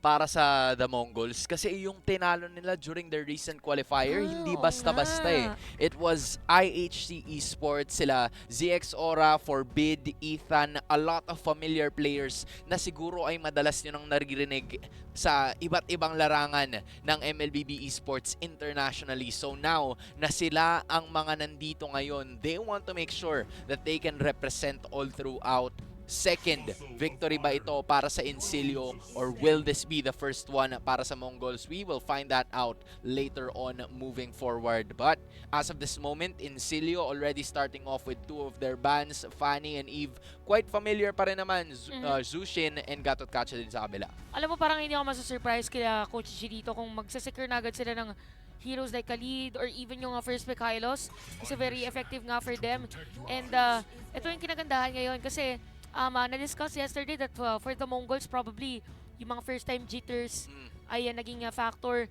para sa the Mongols kasi yung tinalo nila during their recent qualifier hindi Oo basta-basta eh. nga. It was IHC Esports, sila ZX Aura, Forbid, Ethan, a lot of familiar players na siguro ay madalas nyo nang naririnig sa iba't ibang larangan ng MLBB Esports internationally. So now na sila ang mga nandito ngayon, they want to make sure that they can represent all throughout. Second victory ba ito para sa Incilio or will this be the first one para sa Mongols? We will find that out later on moving forward. But as of this moment, Incilio already starting off with two of their bans, Fanny and Eve. Quite familiar pa rin naman, Zushin and Gatot Kacha din sa kabila. Alam mo, parang hindi ako masusurprise kaya Coach G dito kung magsasecure na agad sila ng heroes like Khalid or even yung first pick Hylos kasi very effective nga for them. And ito yung kinagandahan ngayon kasi na-discuss yesterday that for the Mongols probably yung mga first time jitters ay naging factor.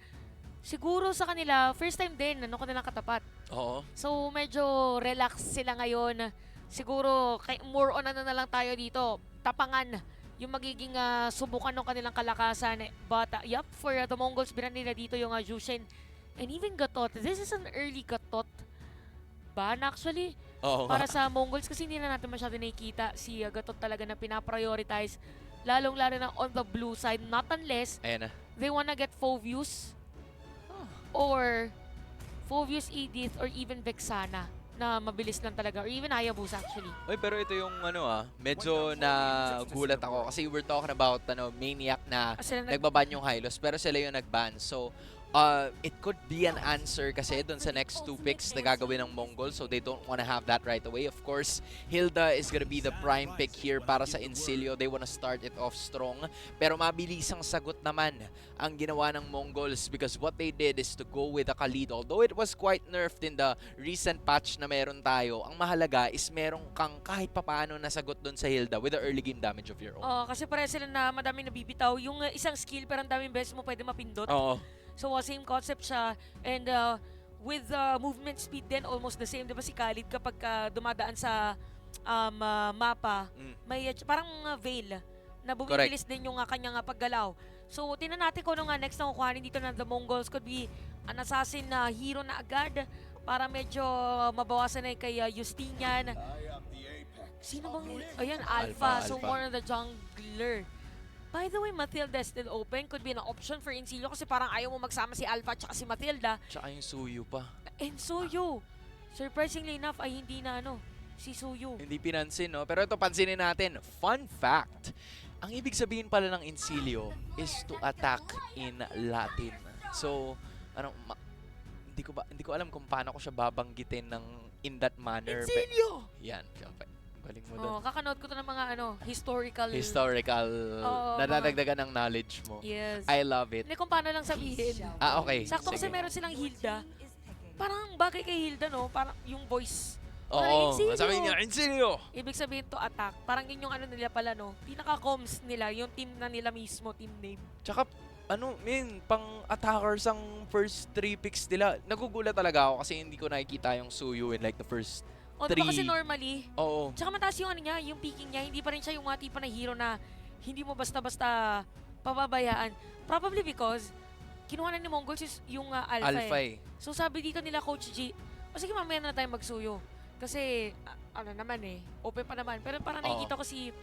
Siguro sa kanila, first time din, kanilang katapat. Oo. So medyo relax sila ngayon. Siguro more on na lang tayo dito. Tapangan yung magiging subukan ng kanilang kalakasan. But yup, for the Mongols, binan nila dito yung Jushin and even Gatot. This is an early Gatot ban actually. Oo Para nga. sa Mongols kasi hindi na natin masyado nakikita si Gatot talaga na pinaprioritize. Lalong-lalo na on the blue side. Not unless Ayan na. they wanna get Phovius or Phovius Edith or even Vexana na mabilis lang talaga or even Hayabusa actually. Uy, pero ito yung medyo nagulat ako kasi we're talking about Maniac na Sila nagbaban yung Hylos pero sila yung nagban. So, it could be an answer kasi dun sa next two picks na gagawin ng Mongol, so they don't want to have that right away. Of course, Hilda is gonna be the prime pick here para sa Incilio. They want to start it off strong. Pero mabilisang sagot naman ang ginawa ng Mongols because what they did is to go with a Khalid. Although it was quite nerfed in the recent patch na meron tayo, ang mahalaga is merong kang kahit papaano nasagot dun sa Hilda with the early game damage of your own. kasi pareha sila na madaming nabibitaw. Yung isang skill pero ang daming beses mo pwede mapindot. Oo. So same concept siya and with movement speed din almost the same. Diba si Khalid kapag dumadaan sa mapa, may parang veil na bumibilis din yung kanyang paggalaw. So tingnan natin kung ano nga next na kukuhanin dito ng the Mongols. Could be an assassin na hero na agad para medyo mabawasan na kay Justinian. Sino bang? Ayan, Alpha. So Alpha. more on the jungler. By the way, Mathilda is still open. Could be an option for Incilio kasi parang ayaw mo magsama si Alpha at si Mathilda. Tsaka yung Suyu pa. And Suyu, surprisingly enough, ay hindi na si Suyu. Hindi pinansin, no? Pero ito, pansinin natin. Fun fact, ang ibig sabihin pala ng Incilio is to attack in Latin. So, hindi ko alam kung paano ko siya babanggitin ng in that manner. Incilio! Yan, galing mo doon. Kakanood ko to ng mga historical. Nadadagdagan ng knowledge mo. Yes. I love it. Hindi kung paano lang sabihin. Okay. Sakto kasi Sige. meron silang Hilda. Parang bagay kay Hilda, no? Parang yung voice. Oo, Incilio. sabi niya, Incilio! Ibig sabihin to attack. Parang yun yung nila pala, no? Pinaka-comms nila, yung team na nila mismo, team name. Tsaka, pang-attackers ang first 3 picks nila. Nagugulat talaga ako kasi hindi ko nakikita yung Suyu in like the first Diba kasi normally, Oo. tsaka mataas yung niya, yung peaking niya, hindi pa rin siya yung mga tipo na hero na hindi mo basta-basta pababayaan. Probably because, kinuha na ni Mongols yung Alpha eh. So sabi dito nila Coach G, sige mamaya na tayo magsuyo. Kasi, open pa naman. Pero parang nakikita ko si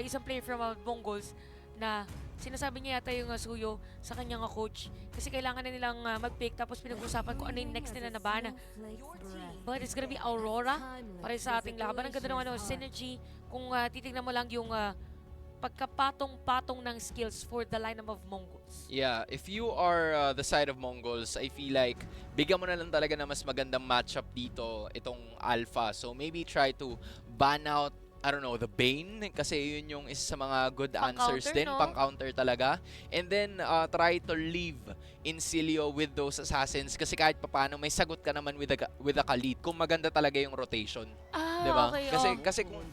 isang player from Mongols na sinasabi niya yata yung suyo sa kanyang coach. Kasi kailangan na nilang mag-pick tapos pinag-usapan ko ano yung next nila na bana. But it's gonna be Aurora para sa ating laban. Ang ganda ng synergy. Kung titignan mo lang yung pagkapatong-patong ng skills for the lineup of Mongols. Yeah, if you are the side of Mongols, I feel like bigyan mo na lang talaga na mas magandang matchup dito itong Alpha. So maybe try to ban out the Bane kasi yun yung isa sa mga good answers din, pang-counter talaga. And then try to leave Incilio with those assassins kasi kahit papaano may sagot ka naman with a Khalid kung maganda talaga yung rotation. Diba? Okay, Kasi kung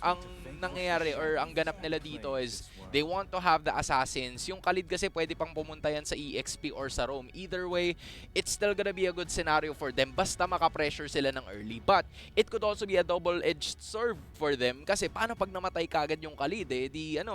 ang nangyayari or ang ganap nila dito is They want to have the assassins. Yung Khalid kasi pwede pang pumunta yan sa EXP or sa Roam. Either way, it's still gonna be a good scenario for them basta makapressure sila ng early. But it could also be a double-edged sword for them kasi paano pag namatay kagad yung Khalid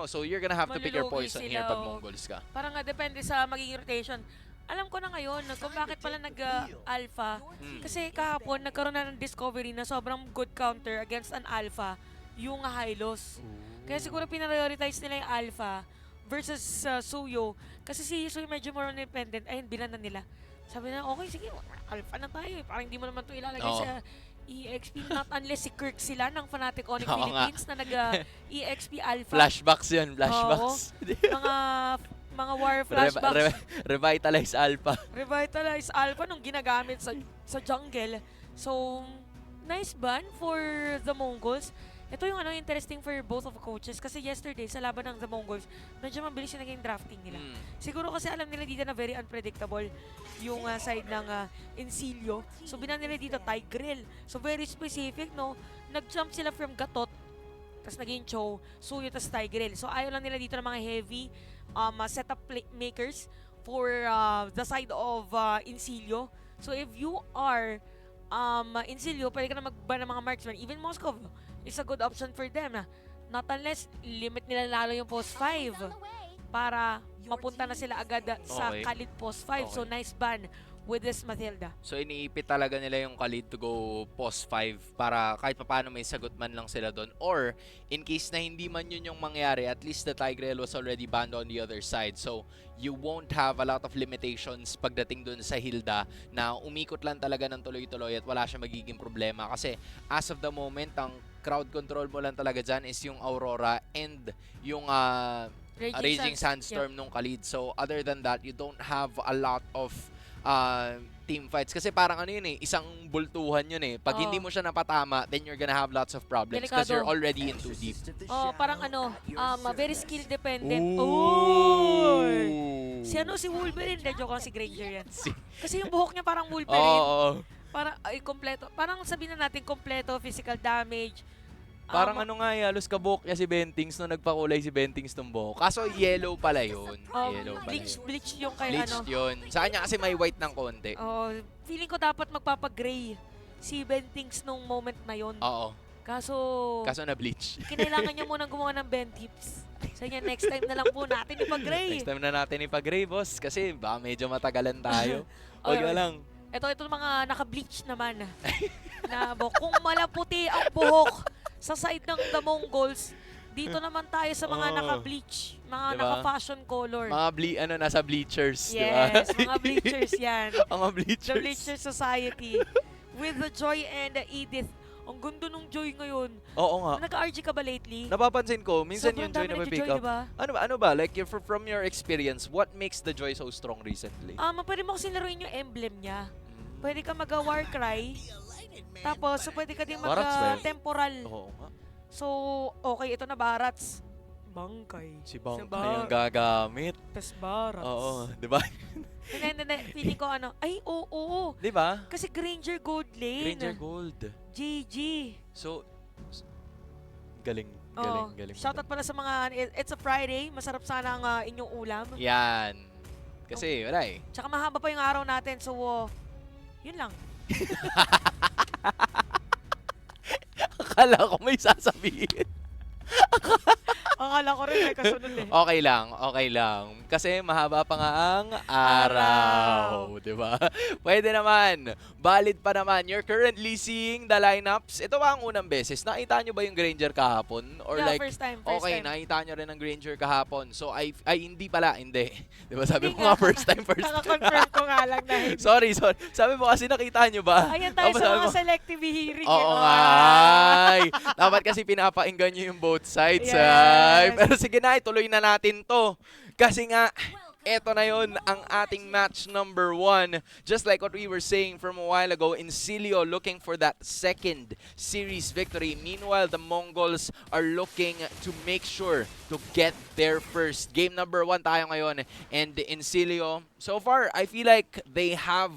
so you're gonna have to pick your Malulugi poison sila, here pag Mongols ka. Parang nga depende sa magiging rotation. Alam ko na ngayon kung bakit pala nag-alpha. Kasi kahapon nagkaroon na ng discovery na sobrang good counter against an alpha, yung Hylos. Kaya siguro pinarioritize nila yung alpha versus Suyo. Kasi si Suyo medyo more on independent. Ayun, bilan na nila. Sabi na, okay, sige, alpha na tayo. Parang hindi mo naman ito ilalagay sa EXP. Not unless si Kirk sila ng Fnatic Onyx Philippines na nag-EXP alpha. Flashbacks yun, flashbacks. Mga war flashbacks. Revitalize Alpha. Revitalize Alpha nung ginagamit sa jungle. So, nice ban for the Mongols. Ito yung interesting for both of coaches kasi yesterday sa laban ng the Mongols, medyo mabilis yung naging drafting nila. Siguro kasi alam nila dito na very unpredictable yung side ng Incilio. So, binan nila dito Tigreal. So, very specific, no? Nag-jump sila from Gatot, tapos naging Cho, Suyo, tapos Tigreal. So, ayaw lang nila dito ng mga heavy setup makers for the side of Incilio. So if you are Incilio, pwede ka na mag-ban ng mga marksman. Even Moscow is a good option for them. Not unless limit nila lalo yung post 5 para mapunta na sila agad sa Khalid post 5. So nice ban with this Matilda. So iniipit talaga nila yung Khalid to go post 5 para kahit paano may sagot man lang sila doon. Or in case na hindi man yun yung mangyari, at least the Tigreal was already banned on the other side. So you won't have a lot of limitations pagdating doon sa Hilda na umikot lang talaga ng tuloy-tuloy at wala siya magiging problema. Kasi as of the moment, ang crowd control mo lang talaga dyan is yung Aurora and yung Raging Sandstorm nung Khalid. So other than that, you don't have a lot of team fights kasi parang isang bultuhan yun Pag hindi mo siya napatama, then you're gonna have lots of problems because you're already in too deep. Parang very skill dependent. Si Wolverine, joke lang, si Granger yan. Kasi yung buhok niya parang Wolverine. Parang kompleto. Parang sabihin na natin kompleto physical damage. Parang halos kabuk niya si Bentings nung nagpakulay si Bentings ng buhok. Kaso yellow pala yun. Bleach yung kay Bleached yun. Sa kanya kasi may white ng konti. Feeling ko dapat magpapagray si Bentings nung moment na yun. Oo. Kaso na-bleach. Kinailangan niya munang gumawa ng bent tips. So yan, next time na lang po natin ipag-gray. Next time na natin ipag-gray, boss. Kasi medyo matagalan tayo. Huwag na lang. Ito mga naka-bleach naman. Kung malaputi ang buhok sa side ng the Mongols, dito naman tayo sa mga naka-bleach, mga naka-fashion color. Mga nasa bleachers, yes, mga bleachers yan. Mga bleachers. The Bleacher Society. With the Joy and the Edith. Ang gundo nung Joy ngayon. Oo nga. Nag-RG ka ba lately? Napapansin ko, minsan Sobrang yung Joy na may pick up. diba? Ano ba? Like, from your experience, what makes the Joy so strong recently? Pwede mo kasi laruin yung emblem niya. Pwede ka mag-Warcry. Tapos, pwede ka din mag-temporal. Oo nga. So, okay, ito na Barats. Bangkay. Si Bangkay ang gagamit. Tas Barats. Oo, di ba? Hindi. Feeling ko oo. Di ba? Kasi Granger Gold Lane. Granger Gold. GG. So, galing. Shoutout pala sa mga, it's a Friday. Masarap sana ang inyong ulam. Yan. Kasi, wala Tsaka mahaba pa yung araw natin. So, yun lang. Akala ko may sasabihin. Akala ko rin may kasunod Okay lang. Kasi mahaba pa nga ang araw. Diba? Pwede naman. Valid pa naman. You're currently seeing the lineups. Ito ba ang unang beses? Nakita nyo ba yung Granger kahapon? Or first time. Nakita nyo rin ang Granger kahapon. So, hindi pala. Hindi. Diba sabi mo nga first time. Naka-confirm ko nga lang na hindi. Sorry. Sabi mo kasi nakita nyo ba? Ayan tayo sa mga selective hearing. Oo nga. Dapat kasi pinapainggan nyo yung both sides. Yes. Pero sige na, ituloy na natin to. Kasi nga, eto na yun ang ating match number 1. Just like what we were saying from a while ago, Incilio looking for that second series victory. Meanwhile, the Mongols are looking to make sure to get their first. Game number 1 tayo ngayon. And Incilio, so far, I feel like they have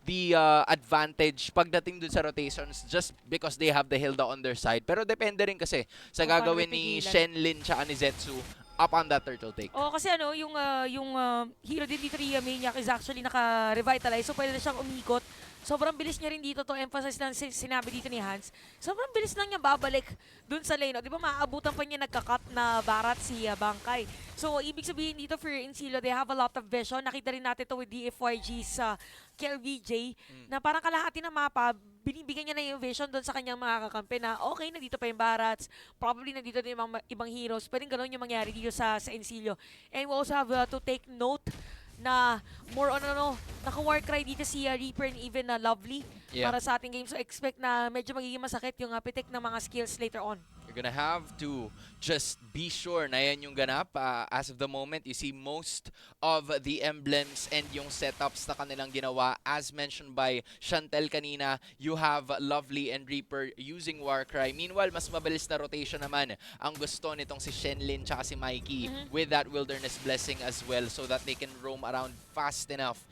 the advantage pagdating dun sa rotations just because they have the Hilda on their side. Pero depende rin kasi sa gagawin ni Shenlin tsaka ni Zetsu. upon that turtle take. Oo, kasi ano, yung hero din dito ni Maniac is actually naka-revitalize. So, pwede na siyang umikot. Sobrang bilis niya rin dito to emphasize na sinabi dito ni Hans. Sobrang bilis lang niya babalik dun sa lane. No? Di ba maabutan pa niya nagka-cut na barat si Bangkay. So, ibig sabihin dito for Insilo, they have a lot of vision. Nakita rin natin to with DFYG's KLVJ na parang kalahati ng mapa, binibigyan niya na yung vision doon sa kanyang mga kakampi na okay, nandito pa yung Barats, probably nandito din yung mga ibang heroes. Pwedeng gano'n yung mangyari dito sa Insilo. And we also have to take note na more on naka-Warcry dito si Reaper and even Lovely para sa ating game. So expect na medyo magiging masakit yung pitik ng mga skills later on. You're gonna have to just be sure na yan yung ganap. As of the moment, you see most of the emblems and yung setups na kanilang ginawa. As mentioned by Chantel kanina, you have Lovely and Reaper using Warcry. Meanwhile, mas mabilis na rotation naman ang gusto nitong si Shenlin tsaka si Mikey with that Wilderness Blessing as well so that they can roam around fast enough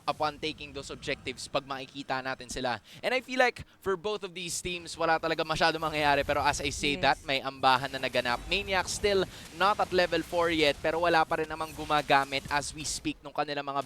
upon taking those objectives pag makikita natin sila. And I feel like for both of these teams, wala talaga masyado mangyayari. Pero as I say that, may ambahan na naganap. Maniac still not at level 4 yet, pero wala pa rin namang gumagamit as we speak nung kanilang mga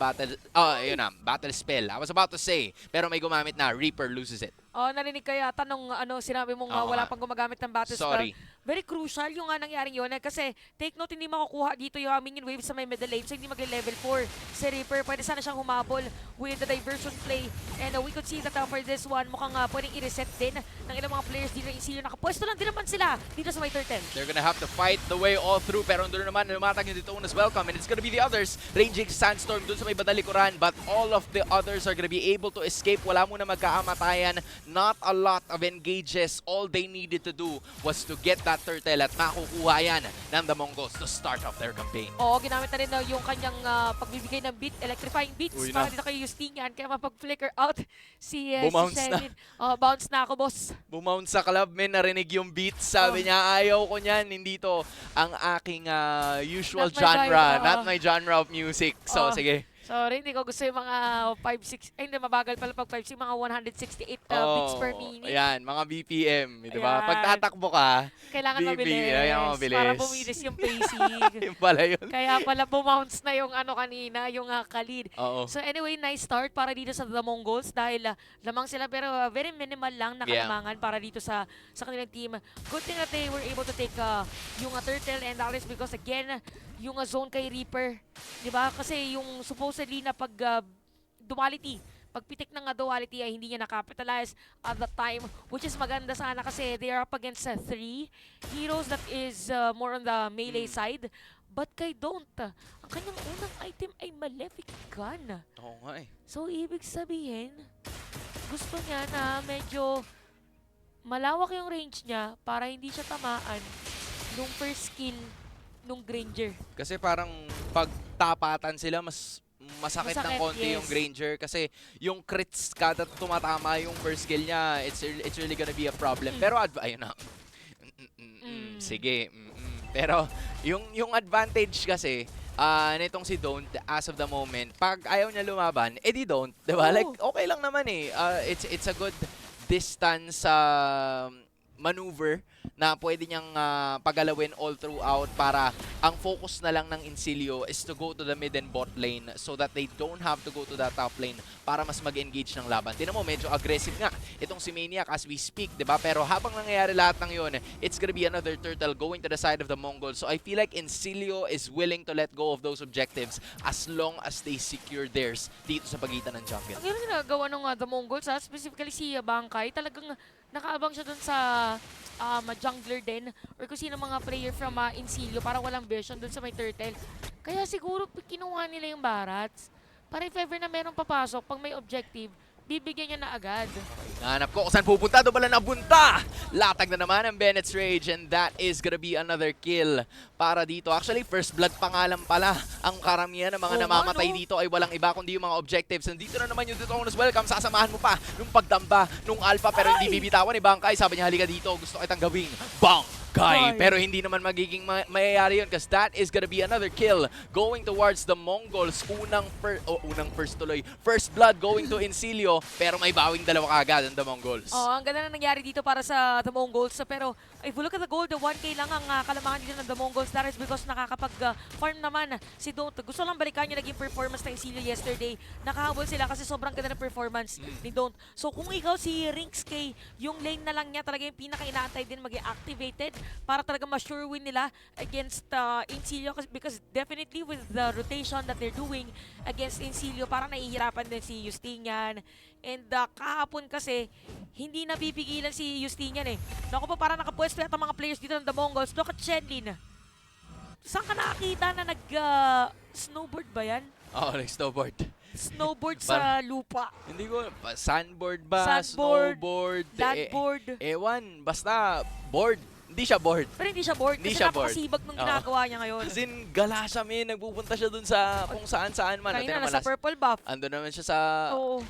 battle spell. I was about to say, pero may gumamit na. Reaper loses it. Oh, narinig kaya tanong sinabi mong wala pang gumagamit ng battle Sorry. spell. Very crucial yung nangyaring yun. Kasi take note, hindi makukuha dito yung minion waves sa may middle lane. So hindi magle-level 4 si Reaper. Pwede sana siyang humabol with the diversion play. And we could see that for this one, mukhang pwedeng i-reset din ng ilang mga players dito ng ECU. Nakapwesto lang din naman sila dito sa may turtle. They're gonna have to fight the way all through. Pero doon naman, lumatag yung Ditoon as welcome. And it's gonna be the others. Ranging Sandstorm doon sa may badalikuran. But all of the others are gonna be able to escape. Wala muna magkaamatayan. Not a lot of engages. All they needed to do was to get that turtle at makukuha yan ng the Mongols to start off their campaign. Oo, ginamit na rin yung kanyang pagbibigay ng beat, electrifying beats para dito kay Justinian. Kaya mapag-flicker out si Shenlin. Bounce na ako, boss. Bumounce sa club, men. Narinig yung beats. Sabi niya, ayaw ko niyan. Hindi to ang aking usual genre. Not my genre of music. So, sige. Sorry, hindi ko gusto yung mga 5-6, hindi, mabagal pala pag 5-6, mga 168 beats per minute. Ayan, mga BPM, di ba? Pag tatakbo ka, kailangan mabilis. Mabilis. Para bumilis yung pacing. Yung pala yun. Kaya pala bumounce na yung kanina, yung Khalid. Oo. So anyway, nice start para dito sa The Mongols dahil lamang sila pero very minimal lang na kalamangan para dito sa kanilang team. Good thing that they were able to take yung turtle, and that is because again, yung zone kay Reaper, di ba? Kasi yung supposedly na duality, pagpitik ng duality ay hindi niya nakapitalize at that time, which is maganda sana kasi they are up against 3 heroes that is more on the melee side. But kay Don't, ang kanyang unang item ay Malefic Gun. Oo nga eh. So, ibig sabihin, gusto niya na medyo malawak yung range niya para hindi siya tamaan nung first skill nung Granger. Kasi parang pag tapatan sila, masakit ng konti yung Granger. Kasi yung crits kada tumatama yung first skill niya, it's really gonna be a problem. Pero, ayun na. Sige. Pero, yung advantage kasi, nitong si Don't, as of the moment, pag ayaw niya lumaban, edi Don't. Diba? Like, okay lang naman eh. It's a good distance maneuver na pwede niyang pagalawin all throughout para ang focus na lang ng Incilio is to go to the mid and bot lane so that they don't have to go to the top lane para mas mag-engage ng laban. Tinan mo, medyo aggressive nga itong si Maniac as we speak, diba? Pero habang nangyayari lahat ng yun, it's gonna be another turtle going to the side of the Mongols. So I feel like Incilio is willing to let go of those objectives as long as they secure theirs dito sa pagitan ng jungle. Ang yung ginagawa ng the Mongols, specifically si Bangkay, talagang nakaabang siya dun sa jungler din or kung sino mga player from Incilio para walang version dun sa may turtle. Kaya siguro kinuha nila yung Barats para if ever na merong papasok, pag may objective, bibigyan niya na agad. Hanap ko kung saan pupunta. Doon pala nabunta. Latag na naman ang Bennett's Rage and that is gonna be another kill para dito. Actually, first blood pa nga lang pala. Ang karamihan ng mga namamatay dito ay walang iba kundi yung mga objectives. Nandito na naman yung Ditoon as welcome. Sasamahan mo pa nung pagdamba nung Alpha pero hindi bibitawan ni Bangkay. Sabi niya, halika dito. Gusto kitang gawing Bangkay. Pero hindi naman magiging mayayari yun because that is gonna be another kill going towards the Mongols. First blood going to Incilio pero may bawing dalawa kaagad ang the Mongols. Ang ganda na nangyari dito para sa the Mongols pero if we look at the gold, the 1K lang ang kalamahan dito ng The Mongols. That is because nakakapag-farm naman si Don't. Gusto lang balikan yung naging performance ng Isilio yesterday. Nakahabol sila kasi sobrang ganda ng performance ni Don't. So kung ikaw si Rinks K, yung lane na lang niya talaga yung pinaka-inaantay din mag activated para talaga ma-sure win nila against Isilio. Because definitely with the rotation that they're doing against Isilio, parang nahihirapan din si Justinian. And kahapon kasi, hindi napipigilan si Justinian eh. Naku po, parang nakapwesto yata mga players dito ng The Mongols. Look at Shenlin. Saan ka nakakita na nag-snowboard ba yan? Oo, nag-snowboard. Snowboard sa lupa. Hindi ko, sandboard ba? Snowboard? Landboard. Ewan, basta board. Hindi siya board. Pero hindi siya board kasi napakasibag nung ginagawa niya ngayon. As in, gala siya, nagpupunta siya dun sa kung saan-saan man. Kanina nasa purple buff. Ando naman siya sa... Oo.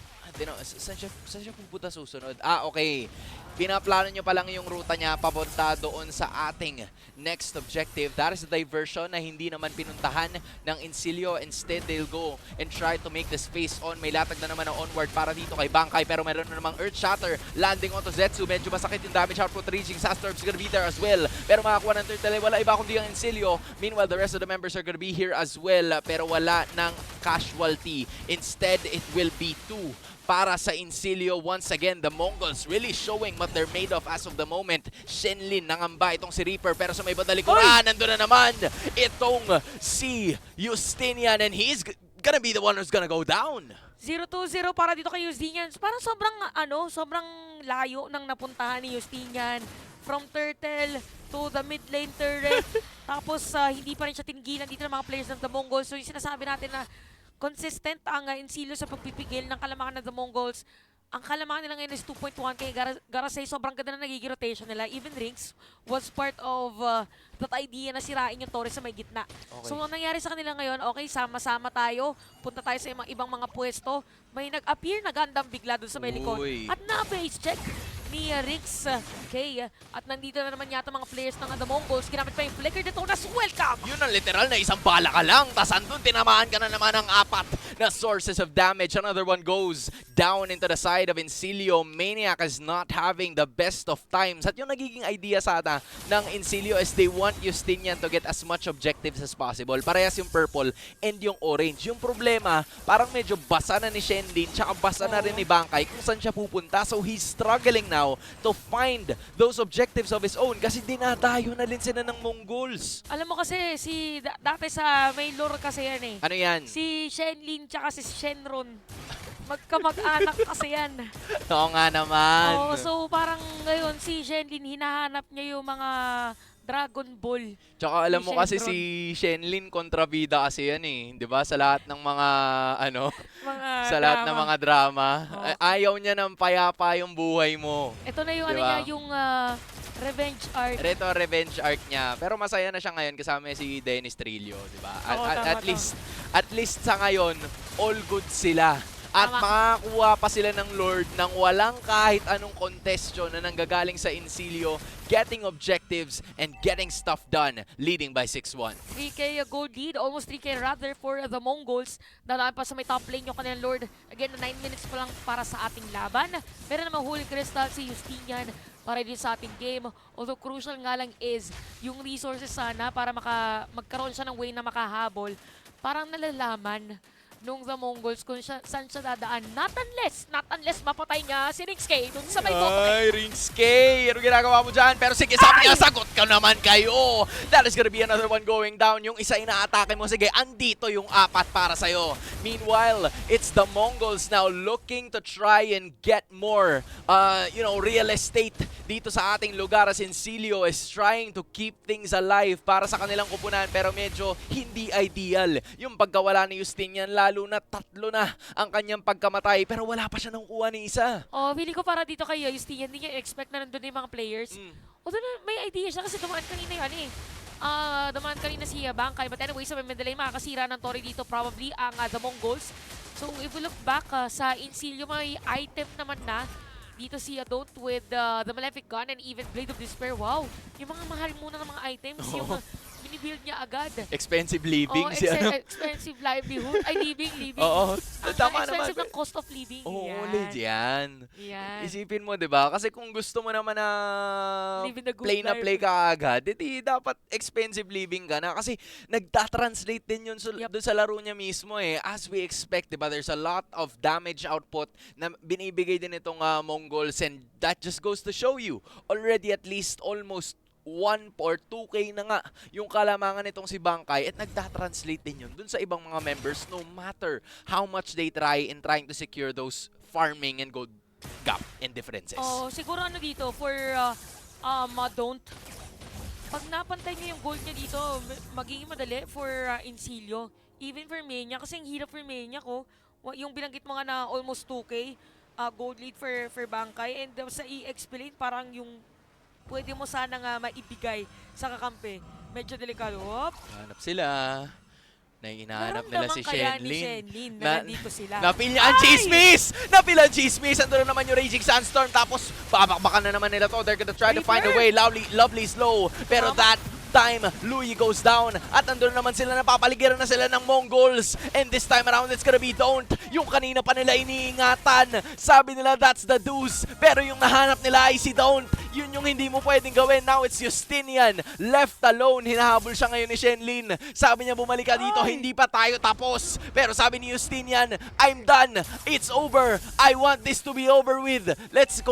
Saan siya pupunta susunod? Okay. Pinaplano nyo pa lang yung ruta niya papunta doon sa ating next objective. That is a diversion na hindi naman pinuntahan ng Isilio. Instead, they'll go and try to make the space on. May latag na naman na onward para dito kay Bangkay. Pero meron na namang Earth Shatter landing onto Zetsu. Medyo masakit yung damage output reaching. Sastorb's gonna be there as well. Pero makakuha ng turtle. Wala iba kundi ang Isilio. Meanwhile, the rest of the members are gonna be here as well. Pero wala ng casualty. Instead, it will be 2 para sa Isilio. Once again, the Mongols really showing what they're made of as of the moment. Shenlin nangamba itong si Reaper, pero sa may bandalikuran, nandun na naman itong si Justinian, and he's gonna be the one who's gonna go down. 0-2-0 para dito kay Justinian. Parang sobrang layo ng napuntahan ni Justinian. From turtle to the mid lane turret. Tapos hindi pa rin siya tinigilan dito ng mga players ng The Mongols. So yung sinasabi natin na consistent ang Isilio sa pagpipigil ng kalamakan ng The Mongols. Ang kalamakan nila ngayon is 2.1k. Gotta say, sobrang ganda na nagiging rotation nila. Even Rinks was part of that idea na sirain yung Torres sa may gitna. Okay. So, ang nangyari sa kanila ngayon, okay, sama-sama tayo. Punta tayo sa ibang mga pwesto. May nag-appear na Gundam bigla dun sa may likod. At na-base check ni Rinks K. At nandito na naman yata mga players ng The Mongols. Ginamit pa yung flicker detonas. Welcome! Yun ang literal na isang bala ka lang. Tas andun, tinamaan ka na naman ng 4 na sources of damage. Another one goes down into the side of Isilio. Maniac is not having the best of times. At yung nagiging idea sa ata ng Isilio is they want Justinian to get as much objectives as possible. Parehas yung purple and yung orange. Yung problema, parang medyo basa na ni Shenlin, tsaka basa na rin ni Bangkay kung saan siya pupunta. So he's struggling now to find those objectives of his own kasi dinadayo na rin sila ng Mongols. Alam mo kasi, dati sa may lore kasi yan eh. Ano yan? Si Shenlin tsaka si Shenron. Magkamag-anak kasi yan. Oo nga naman. Oo, so parang ngayon si Shenlin, hinahanap niya yung mga Dragon Ball. Tsaka alam mo kasi si Shenlin kontrabida kasi yan eh. 'Di ba? Sa lahat ng mga sa lahat ng mga drama. Ayaw niya ng payapa yung buhay mo. Ito na yung diba? yung revenge arc. Ito revenge arc niya. Pero masaya na siya ngayon kasama si Dennis Trillo, 'di ba? At least sa ngayon, all good sila. At makakuha pa sila ng Lord nang walang kahit anong contestion na nanggagaling sa Isilio, getting objectives and getting stuff done, leading by 6-1. 3k gold lead, almost 3k rather for the Mongols. Dalaan pa sa may top lane yung kanilang Lord. Again, 9 minutes pa lang para sa ating laban. Meron namang Holy Crystal si Justinian para din sa ating game. Although crucial nga lang is yung resources sana para magkaroon siya ng way na makahabol. Parang nalalaman nung The Mongols kung saan siya dadaan. Not unless mapatay niya si Rinks K dun sa may bottom. Ay, Rinks K! Ano ginagawa mo dyan? Pero sige, sabi niya, sagot ka naman kayo! That is gonna be another one going down. Yung isa inaatake mo, sige, andito yung 4 para sa'yo. Meanwhile, it's the Mongols now looking to try and get more, real estate dito sa ating lugar as Isilio is trying to keep things alive para sa kanilang kupunan pero medyo hindi ideal. Yung pagkawala ni Justinian, lalo na 3 na ang kanyang pagkamatay pero wala pa siya nakukuha ni isa. Oh, feeling ko para dito kay Justinian, hindi niya expect na nandun yung mga players. Although may idea siya kasi dumaan kanina yan eh. Dumaan kanina si Bangkay. But anyway, sa Mendelay, makakasira ng Tori dito probably ang The Mongols. So if we look back sa Isilio, may item naman na. Dito si Don't with the Malefic Gun and even Blade of Despair. Wow! Yung mga mahal muna ng mga items. Yung binibuild niya agad. Expensive living. Oo, expensive livelihood. Ay, living. Oo, Ang tama naman. expensive ng cost of living. Oo, Yan. legit yan. Yan. Isipin mo, di ba? Kasi kung gusto mo naman na Living the good play na life. play ka agad, edi dapat expensive living ka na. Kasi nagta-translate din yun doon sa laro niya mismo eh. As we expect, di ba? There's a lot of damage output na binibigay din itong Mongols, and that just goes to show you already at least almost 1 or 2K na nga yung kalamangan nitong si Bangkay, at nagta-translate din yun dun sa ibang mga members no matter how much they try in trying to secure those farming and gold gap and differences. Oh, siguro ano dito for don't. Pag napantay niya yung gold niya dito, magiging madali for Incilio. Even for Mania, kasi ang hirap for Mania ko, yung binanggit mo nga na almost 2K gold lead for Bangkay, and sa EXP lane, parang yung pwede mo sana nga maibigay sa kakampi. Medyo delikado. Hop. Hanap sila. Hinahanap nila si kaya Shenlin. ni Shenlin na nandito sila. Napil niya ang chismis! Napil ang chismis! Ando na naman yung Raging Sandstorm. Tapos, babakbakan na naman nila to. They're gonna try to find a way. Lovely slow. Pero that time, Louie goes down. At andun naman sila, napapaligiran na sila ng Mongols. And this time around, it's gonna be don't. Yung kanina pa nila iniingatan. Sabi nila, that's the deuce. Pero yung nahanap nila ay si don't. Yun yung hindi mo pwedeng gawin. Now it's Justinian. Left alone. Hinahabol siya ngayon ni Shenlin. Sabi niya, bumalik ka dito. Hindi pa tayo tapos. Pero sabi ni Justinian, I'm done. It's over. I want this to be over with. Let's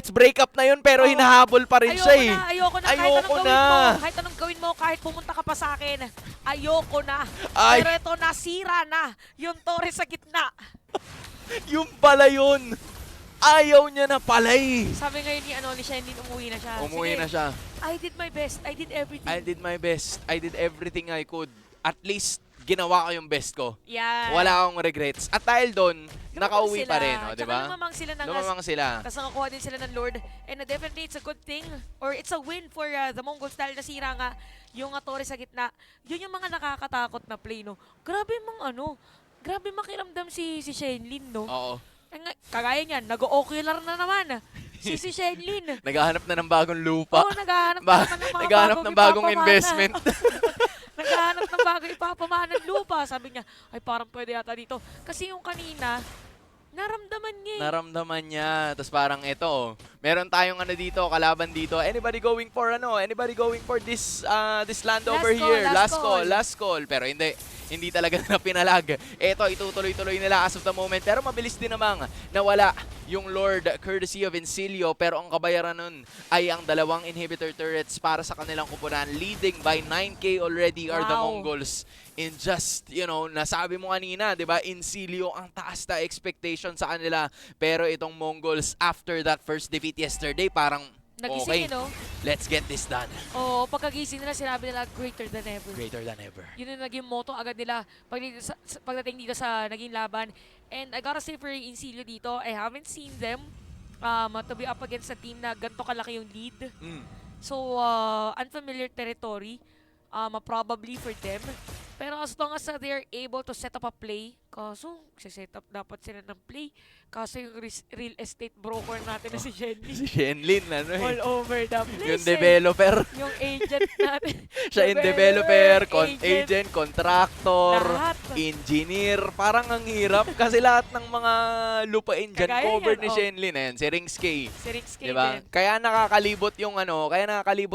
break up na yun. Pero hinahabol pa rin siya eh. Ayoko na. Kahit anong gawin mo, kahit pumunta ka pa sa akin, ayoko na. Pero ito, nasira na yung torre sa gitna. Yung pala yun. Ayaw niya na pala eh. Sabi ngayon ni Shenlin, umuwi na siya. Umuwi na siya. I did my best. I did everything. I did my best. I did everything I could. At least, ginawa ko yung best ko. Yeah. Wala akong regrets. At dahil doon, nakauwi pa rin, di ba? Lumamang sila ng Lumamang sila. Tapos nakakuha din sila ng Lord. And definitely, it's a good thing. Or it's a win for the Mongols dahil nasira nga yung torre sa gitna. Yun yung mga nakakatakot na play, no? Grabe makiramdam si Shenlin, no? Oo. Kagaya niyan, nag-ocular na naman. Si Shenlin. Naghahanap na ng bagong lupa. Oo, naghahanap ng bagong investment. Naghahanap ng bagong ipapamanang lupa. Sabi niya, ay parang pwede yata dito. Kasi yung kanina, naramdaman niya eh. Naramdaman niya. Tapos parang ito, meron tayong dito, kalaban dito. Anybody going for this land over here? Last call. Pero hindi talaga na pinalag. Ito, itutuloy-tuloy nila as of the moment. Pero mabilis din namang nawala yung Lord courtesy of Incilio. Pero ang kabayaran nun ay ang dalawang inhibitor turrets para sa kanilang kupunan. Leading by 9K already are the Mongols. In just, nasabi mo kanina, di ba? Incilio, ang taas na expectation sa kanila. Pero itong Mongols, after that first defeat yesterday, parang nagising, okay, let's get this done. Oo, pagkagising nila, sinabi nila, greater than ever. Greater than ever. Yun yung naging motto agad nila pagdating dito sa naging laban. And I gotta say for Incilio dito, I haven't seen them to be up against a team na ganito kalaki yung lead. So, unfamiliar territory, probably for them. Pero as long as they're able to set up a play, kaso, set up dapat sila ng play. Kaso yung real estate broker natin na si Shenlin. Si Shenlin, all over the place. Yung developer. Yung agent natin. Siya yung developer, agent, contractor, lahat. engineer. Parang ang hirap kasi lahat ng mga lupain dyan covered ni Shenlin. Ayan, si Ringskay. Si Ringskay diba? din. Kaya nakakalibot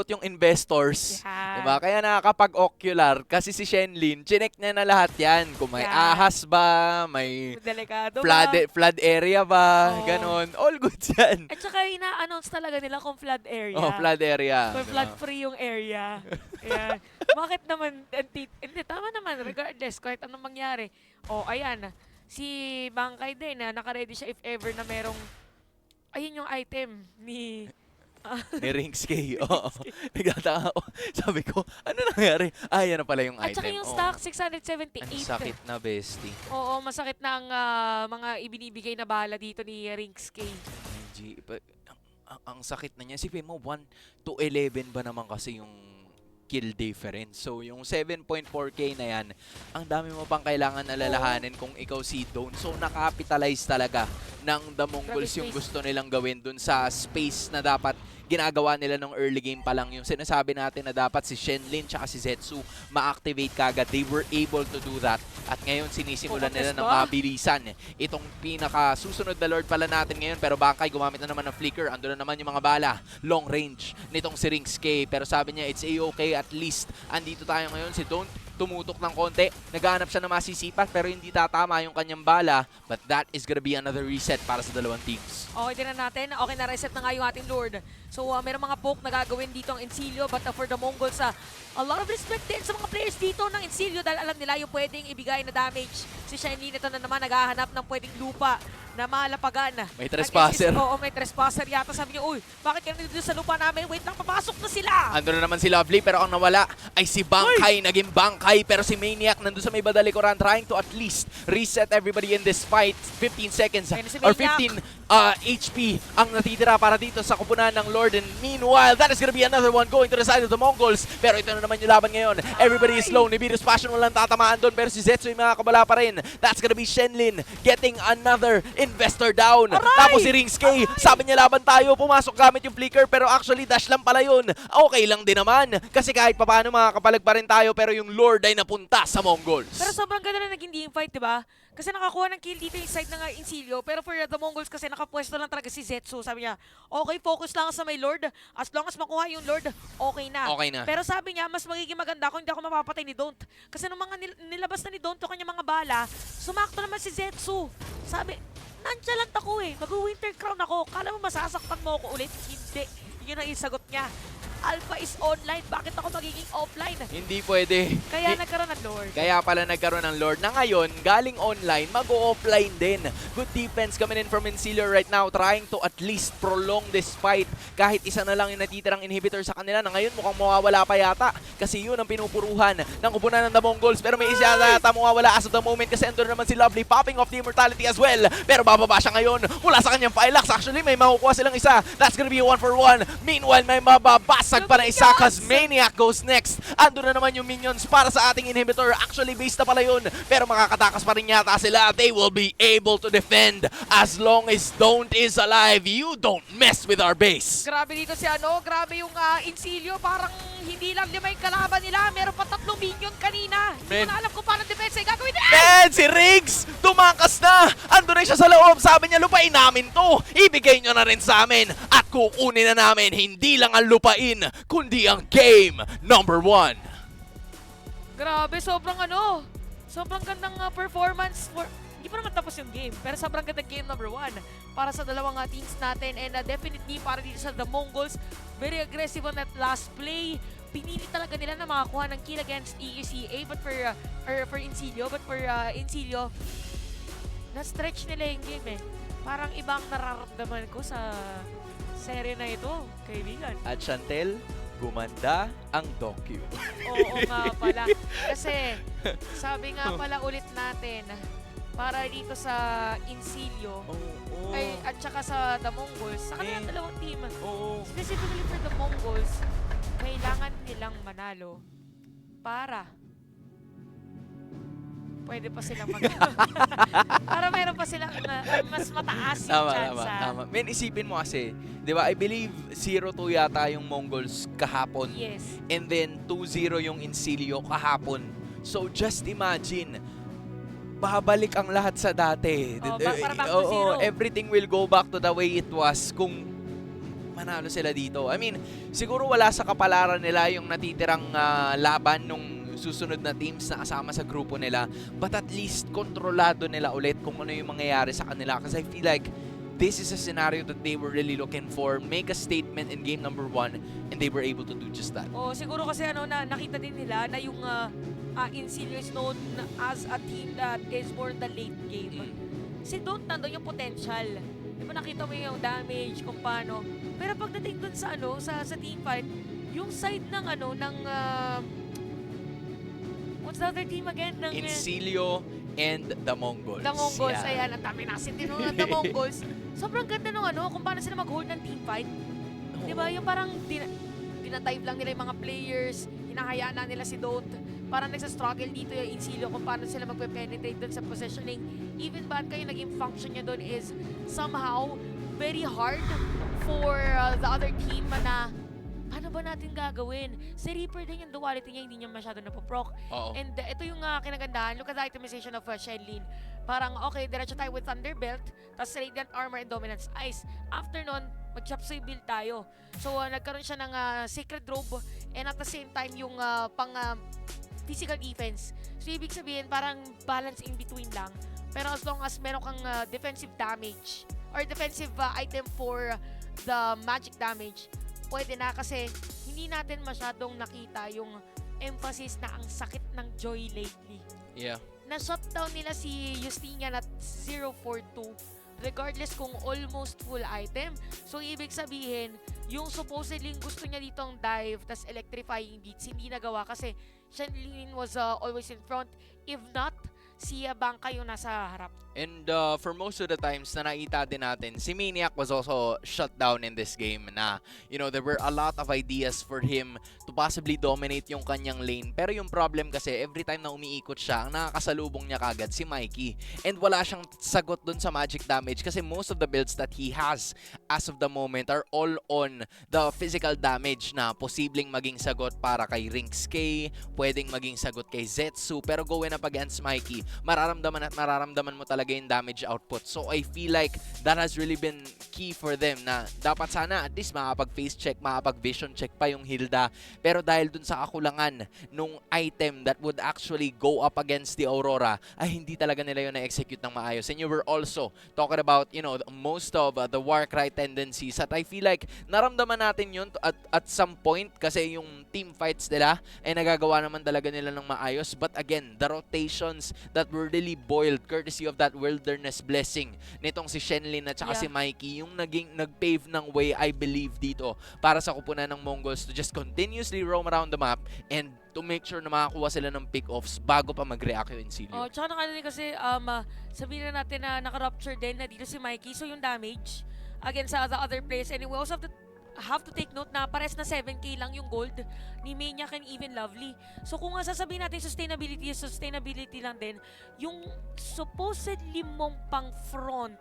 yung investors. Yeah. Diba? Kaya nakakapag-ocular kasi si Shenlin, chinek niya na lahat yan. Kung may ahas ba, may delikado flood area ba, ganon. All good yan. At saka ina-announce talaga nila kung flood area. Oh, flood area. Kung flood-free yung area. Ayan. Bakit naman, hindi, tama naman, regardless, kahit anong mangyari. Ayan, si Bangkay din, naka-ready siya if ever na merong, ayun yung item ni ni Ringskay. Oo. Nagtataka ako. Sabi ko, ano nangyari? Yan na pala yung item. At saka yung stock, 678. Ang sakit na, bestie. Oo, masakit na ang mga ibinibigay na bala dito ni Ringskay. Ang sakit na niya. Sipin mo, 1 to 11 ba naman kasi yung kill difference. So, yung 7.4K na yan, ang dami mo pang kailangan alalahanin kung ikaw si Dawn. So, nakapitalize talaga ng The Mongols Grabe yung space. gusto nilang gawin dun sa space na dapat ginagawa nila nung early game pa lang. Yung sinasabi natin na dapat si Shenlin tsaka si Zetsu ma-activate kagad. They were able to do that. At ngayon sinisimulan nila ng mabilisan. Itong pinaka susunod na Lord pala natin ngayon, pero Bangkay gumamit na naman ng flicker. Ando na naman yung mga bala. Long range nitong si Ringske. Pero sabi niya, it's a-okay, at least andito tayo ngayon. Si Don't tumutok ng konti. Naghahanap siya na masisipat pero hindi tatama yung kanyang bala. But that is gonna be another reset para sa dalawang teams. Okay din na natin. Okay na reset na nga yung ating Lord. So mayroong mga poke na gagawin dito ang Encilio, but for the Mongols, a lot of respect din sa mga players dito ng Encilio dahil alam nila yung pwedeng ibigay na damage. Si Shenlin ito na naman naghahanap ng pwedeng lupa na malapagan. May trespasser. Oo, may trespasser yata. Sabi niya, uy, bakit kayo nandito sa lupa namin? Wait lang, papasok na sila! Ando na naman si Lovely pero ang nawala ay si Bangkay. Naging Bangkay pero si Maniac nandun sa may badalikuran trying to at least reset everybody in this fight. 15 seconds Si or Maniac. 15 HP ang natitira para dito sa kupunan ng Lord. And meanwhile, that is gonna be another one going to the side of the Mongols. Pero ito na naman yung laban ngayon. Everybody is low. Ni Virus Passion walang tatamaan doon pero si Zetsu yung mga kabala pa rin. That's gonna be Shenlin getting another investor down. Tapos si Ringske, sabi niya laban tayo, pumasok gamit yung flicker pero actually dash lang pala yun. Okay lang din naman kasi kahit papaano makakapalag pa rin tayo pero yung Lord ay napunta sa Mongols. Pero sobrang ganda na naging team fight, di ba? Kasi nakakuha ng kill dito yung side ng Encilio. Pero for the Mongols kasi nakapwesto lang talaga si Zetsu. Sabi niya, okay, focus lang sa may Lord. As long as makuha yung Lord, okay na. Okay na. Pero sabi niya, mas magiging maganda kung hindi ako mapapatay ni Don't. Kasi nung mga nilabas na ni Don't to kanya mga bala, sumakto naman si Zetsu. Sabi, nonchalant ako eh. Mag-winter crown ako. Kala mo masasaktan mo ako ulit? Hindi. Yun ang isagot niya. Alpha is online. Bakit ako magiging offline? Hindi pwede. Kaya nagkaroon ng Lord. Kaya pala nagkaroon ng Lord na ngayon, galing online, mag-offline din. Good defense coming in from Encilio right now, trying to at least prolong this fight. Kahit isa na lang yung natitirang inhibitor sa kanila na ngayon mukhang mawawala pa yata. Kasi yun ang pinupuruhan ng kupunan ng The Mongols. Pero may isa na yata mawawala as of the moment kasi ando naman si Lovely popping off the immortality as well. Pero bababa siya ngayon. Wala sa kanyang Filax. Actually, may makukuha silang isa. That's gonna be a 1-for-1. Meanwhile, may mababasag pa na isa cause Maniac goes next. Ando na naman yung minions para sa ating inhibitor. Actually, base na pala yun. Pero makakatakas pa rin yata sila. They will be able to defend as long as Don't is alive. You don't mess with our base. Grabe dito si grabe yung Encilio, parang hindi lang lima yung kalaban nila, meron pa 3 minion kanina. Hindi ko na alam kung paano defense ay gagawin nila. Man, si Riggs, tumakas na. Ando na siya sa loob. Sabi niya, lupain namin to. Ibigay nyo na rin sa amin. At kukunin na namin, hindi lang ang lupain, kundi ang game number 1. Grabe, sobrang gandang performance. Hindi pa naman tapos yung game, pero sobrang gandang game number 1 para sa dalawang teams natin. And definitely para dito sa The Mongols, very aggressive on that last play. Pinili talaga nila na makakuha ng kill against ECA, but for Encilio, Encilio, na-stretch nila yung game eh. Parang ibang nararamdaman ko sa serye na ito, kaibigan. At Chantel, gumanda ang Tokyo. Oo nga pala. Kasi, sabi nga pala ulit natin, para dito sa Encilio, at saka sa The Mongols, sa kanilang dalawang team, specifically for The Mongols, kailangan nilang manalo para pwede pa silang para meron pa silang mas mataas yung chance. Tama. Men, isipin mo kasi, di ba, I believe 0-2 yata yung Mongols kahapon. Yes. And then 2-0 yung Encilio kahapon. So just imagine, babalik ang lahat sa dati. Para back to zero. Everything will go back to the way it was kung manalo sila dito. I mean, siguro wala sa kapalaran nila yung natitirang laban nung susunod na teams na kasama sa grupo nila, but at least kontrolado nila ulit kung ano yung mangyayari sa kanila, kasi I feel like this is a scenario that they were really looking for. Make a statement in game number 1 and they were able to do just that. Siguro kasi nakita din nila na yung Encilio is known as a team that is more in the late game. Si Don't nandun yung potential. Di ba nakita mo yung damage, kung paano. Pero pagdating dun sa sa team fight, yung side ng what's the other team again? Encilio and the Mongols. The Mongols, Yeah. ayan, ang dami nasin din ng The Mongols. Sobrang ganda nung kung paano sila mag-hold ng team fight. Di ba? Yung parang dinative lang nila yung mga players, hinahayaan na nila si Don't parang nagsa-struggle dito yung Insilio kung paano sila magpe-penetrate dun sa positioning. Even bad kayo naging function niya dun is somehow very hard for the other team na paano ba natin gagawin? Si Reaper din yung duality niya, hindi niya masyado napoproc. Oo. And ito yung kinagandahan. Look at the itemization of Shenlin. Parang, okay, diretso tayo with Thunderbelt, tapos Radiant Armor and Dominance Ice. After nun, mag-chapsuy build tayo. So, nagkaroon siya ng Sacred Robe and at the same time, yung physical defense. So, ibig sabihin, parang balance in between lang. Pero as long as meron kang defensive damage or defensive item for the magic damage, pwede na kasi hindi natin masyadong nakita yung emphasis na ang sakit ng Joy lately. Yeah. Na-shutdown nila si Justinian at 042 regardless kung almost full item. So, ibig sabihin, yung supposedly gusto niya ditong dive tas electrifying beats, hindi nagawa kasi Shenlin was always in front. If not, si Bangka yung nasa harap. And for most of the times na nakita din natin, si Maniac was also shut down in this game na, you know, there were a lot of ideas for him to possibly dominate yung kanyang lane. Pero yung problem kasi, every time na umiikot siya, ang nakakasalubong niya kagad si Mikey. And wala siyang sagot dun sa magic damage kasi most of the builds that he has as of the moment are all on the physical damage na posibleng maging sagot para kay Rinks K, pwedeng maging sagot kay Zetsu, pero going up against Mikey, mararamdaman at mararamdaman mo talaga yung damage output. So I feel like that has really been key for them na dapat sana at least makapag-face check, makapag-vision check pa yung Hilda. Pero dahil dun sa kakulangan nung item that would actually go up against the Aurora, ay hindi talaga nila yun na-execute ng maayos. And you were also talking about, you know, most of the Warcry tendencies at I feel like naramdaman natin yun at some point kasi yung team fights nila ay nagagawa naman talaga nila ng maayos. But again, the rotations that were really boiled courtesy of that wilderness blessing nitong si Shenlin at saka si Mikey yung nag-pave ng way, I believe, dito para sa kupunan ng Mongols to just continuously roam around the map and to make sure na makakuha sila ng pick-offs bago pa mag-react yung Insilio. Oh, tsaka nakalala kasi sabihin na natin na naka-rupture din na dito si Mikey, so yung damage against the other players, and we also have to take note na pares na 7k lang yung gold ni Maniac and even Lovely. So kung sasabihin natin sustainability lang din, yung supposedly mong pang front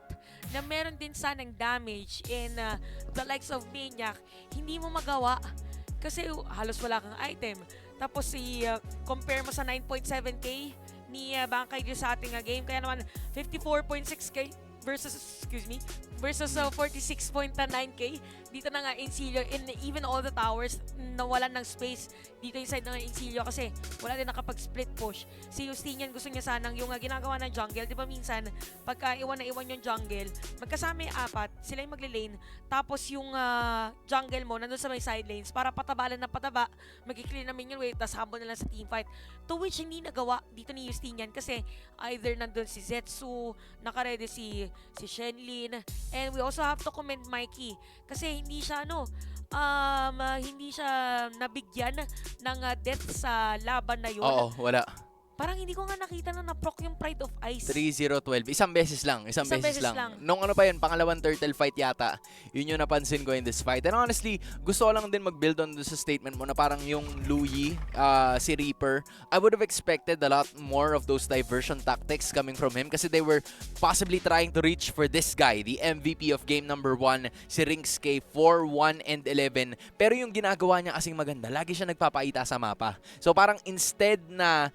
na meron din sanang damage in the likes of Maniac, hindi mo magawa kasi halos wala kang item. Tapos compare mo sa 9.7k ni Bangkay sa ating game, kaya naman 54.6k versus 46.9k dito na nga Insilio, and even all the towers nawalan ng space dito inside ng Insilio kasi wala din nakapag-split push. Si Justinian gusto niya sanang yung ginagawa ng jungle, di ba minsan pagka iwan na iwan yung jungle, magkasama yung apat, sila yung magle-lane, tapos yung jungle mo nandun sa may side lanes para patabalan ng pataba, mag-clear na minion wave, tas humble na lang sa team fight, to which hindi nagawa dito ni Justinian kasi either nandun si Zetsu, nakaredy si Shenlin, and we also have to commend Mikey kasi hindi siya hindi siya nabigyan ng death sa laban na yun. Oo, wala. Parang hindi ko nga nakita na na-proc yung Pride of Ice. 3-0-12. Isang beses lang. Isang beses lang. Nung ano pa yun, pangalawang turtle fight yata. Yun yung napansin ko in this fight. And honestly, gusto ko lang din mag-build on sa statement mo na parang yung Louis, si Reaper, I would have expected a lot more of those diversion tactics coming from him kasi they were possibly trying to reach for this guy, the MVP of game number 1, si Rinks K, 4-1 and 11. Pero yung ginagawa niya kasing maganda, lagi siya nagpapaita sa mapa. So parang instead na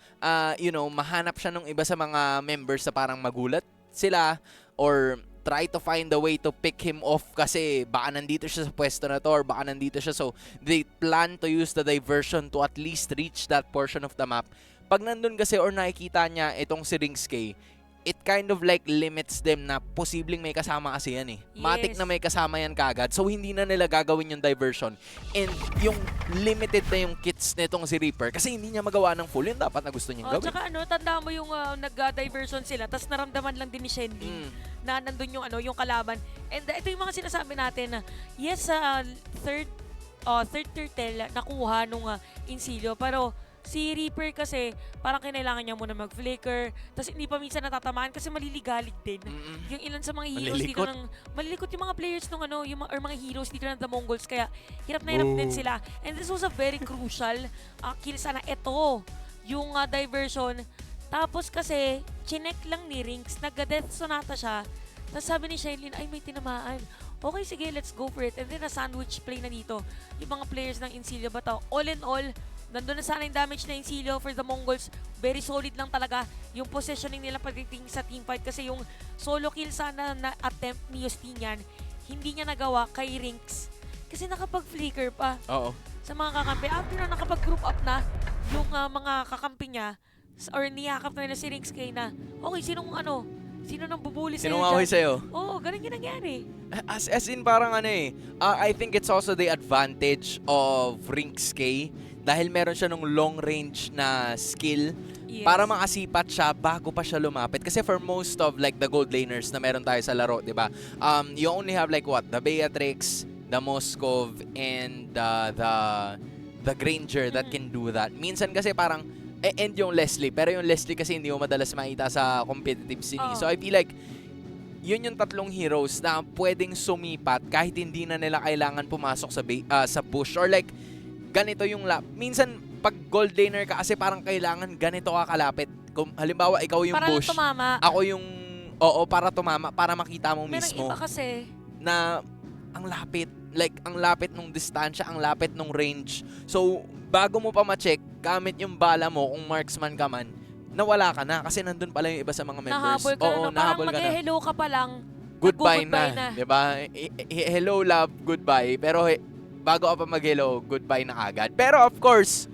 mahanap siya ng iba sa mga members na parang magulat sila or try to find a way to pick him off kasi baka nandito siya sa pwesto na to or baka nandito siya. So, they plan to use the diversion to at least reach that portion of the map. Pag nandun kasi or nakikita niya itong si Rinks K, it kind of like limits them na posibleng may kasama kasi yan eh. Yes. Matik na may kasama yan kagad. So, hindi na nila gagawin yung diversion. And yung limited na yung kits nitong si Reaper kasi hindi niya magawa ng full yun dapat na gusto niyang gawin. Tsaka tanda mo yung nag-diversion sila tapos naramdaman lang din ni Shenlin na nandun yung kalaban. And ito yung mga sinasabi natin na yes, third turtle nakuha nung Insilio, pero si Reaper kasi parang kailangan niya muna mag-flicker, tapos hindi pa minsan natatamaan kasi maliligalig din. Yung ilan sa mga heroes dito malilikot yung mga players nung or mga heroes dito ng The Mongols, kaya hirap na hirap din sila. And this was a very crucial kill sana. Ito yung diversion. Tapos kasi, chinek lang ni Rinks, nagka-death sonata siya. Tapos sabi ni Shailene, ay may tinamaan. Okay, sige, let's go for it. And then, na-sandwich play na dito. Yung mga players ng Incilio Bataw. All in all, nandun na sana yung damage na Incilio for the Mongols. Very solid lang talaga yung positioning nila pagdating sa teamfight. Kasi yung solo kill sana na attempt ni Justinian, hindi niya nagawa kay Rinks. Kasi nakapag-flicker pa. Oo. Sa mga kakampi. After na nakapag-group up na yung mga kakampi niya, or niyakap na nila si Rinks kay na, okay, sino nang bubuli sa'yo Sinong away dyan? sa'yo? Oo, ganun yung nangyari. As in parang I think it's also the advantage of Rinks K dahil meron siya nung long range na skill Yes. para makasipat siya bago pa siya lumapit. Kasi for most of like the gold laners na meron tayo sa laro, di ba? You only have like what? The Beatrix, the Moskov, and the Granger that can do that. Minsan kasi parang and yung Leslie. Pero yung Leslie kasi hindi mo madalas makita sa competitive scene. So I feel like yun yung tatlong heroes na pwedeng sumipat kahit hindi na nila kailangan pumasok sa bush. Or like, ganito yung minsan, pag gold laner ka kasi parang kailangan ganito ka kalapit. Kung halimbawa, ikaw yung para bush. Para tumama. Ako yung, para tumama, para makita mo mismo. Merong iba kasi. Na ang lapit. Like, ang lapit nung distansya, ang lapit nung range. So, bago mo pa ma-check, gamit yung bala mo, kung marksman ka man, nawala ka na kasi nandun pala yung iba sa mga members. Nahabol ka na. Nahabol Parang ka na. mag-hello ka pa lang. Goodbye na. Diba? Hello, love, goodbye. Pero bago ka pa mag-hello, goodbye na agad. Pero of course,